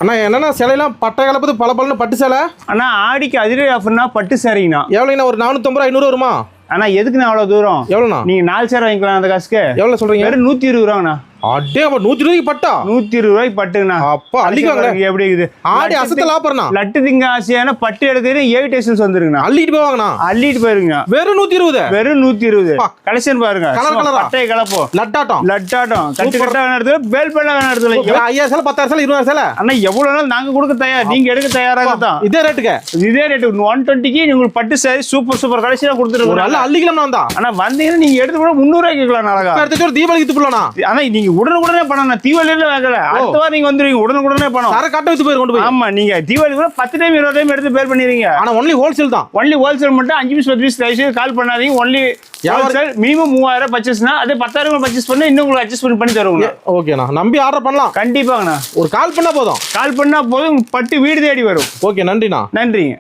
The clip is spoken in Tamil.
அண்ணா என்னன்னா சிலையெல்லாம் பட்டை கலப்பது பல பட்டு சேலை. அண்ணா ஆடிக்கு அதிரடி ஆஃபர்னா பட்டு சேரீங்கண்ணா. எவ்வளோண்ணா? ஒரு 450 500 வருமா? அண்ணா எதுக்குண்ணா அவ்வளோ தூரம்? எவ்வளோண்ணா? நீங்கள் 4 சேரை வாங்கிக்கலாம் அந்த காசுக்கு. எவ்வளோ சொல்கிறீங்க? வெறும் 120 ரூபாங்கண்ணா. அடே அப்ப 120 பட்டா? 120 ரூபாய்க்கு பட்டுங்கண்ணா. அப்பா அள்ளிக்காங்க. எப்படி இருக்குது ஆடி அசத்தல் ஆப்பறனா? லட்டு திங்க ஆசையான பட்டு எடுத்துட்டு 7 டேஷன்ஸ் வந்துருங்கண்ணா. அள்ளிட்டு போவாங்கண்ணா. அள்ளிட்டு போயிருங்க. வெறும் 120. வெறும் 120. கலெக்ஷன் பாருங்க. கலர் கலரா பட்டை கலப்போம். லட்டாட்டம் கட்டு கட்டா வேணும் இடத்துல பேல் பேலா வேணும் இடத்துல. 5000 சேலை 10000 சேலை 20000 சேலை. அண்ணா எவ்வளவு நாள் நாங்க கொடுக்க தயார், நீங்க எடுக்க தயாராக தான். இதே ரேட்டுக்கு 120க்கு உங்களுக்கு பட்டு சாரி சூப்பர் கலெக்ஷனா கொடுத்துருக்கோம். நல்லா அள்ளிக்கலாம் வந்தா. ஆனா வந்தீங்கன்னா நீங்க எடுத்து கூட 300 ரூபாய்க்கு கேட்கலாம். அழகா அடுத்த ஒரு தீபாவளிக்கு துப்புலனா. ஆனா நீங்க உடனே பண்ணணும். தீபாவளியில வாங்கல, அடுத்த வாரம் நீங்க வந்துருவீங்க. உடனே பணம் சர கட்ட வச்சு போய் கொண்டு போய். ஆமா நீங்க தீபாவளி கூட 10 டைம் 20 டைம் எடுத்து பேர் பண்ணிடுறீங்க. ஆனா ஒன்லி ஹோல்சேல் தான். ஒன்லி ஹோல்சேல் மட்டும் 5 பீஸ் 10 பீஸ் தயவுசெய்து கால் பண்ணாதீங்க. ஒன்லி ஹோல்சேல் மினிமம் 3000 பர்ச்சேஸ்னா அதே 10000 பர்ச்சேஸ் பண்ணா இன்னும் உங்களுக்கு அட்ஜஸ்ட் பண்ணி தருவாங்க. ஓகேண்ணா, நம்பி ஆர்டர் பண்ணலாம். கண்டிப்பாங்கண்ணா. ஒரு கால் பண்ணா போதும். கால் பண்ணா போதும், பட்டு வீடு தேடி வரும். ஓகே, நன்றிண்ணா. நன்றிங்க.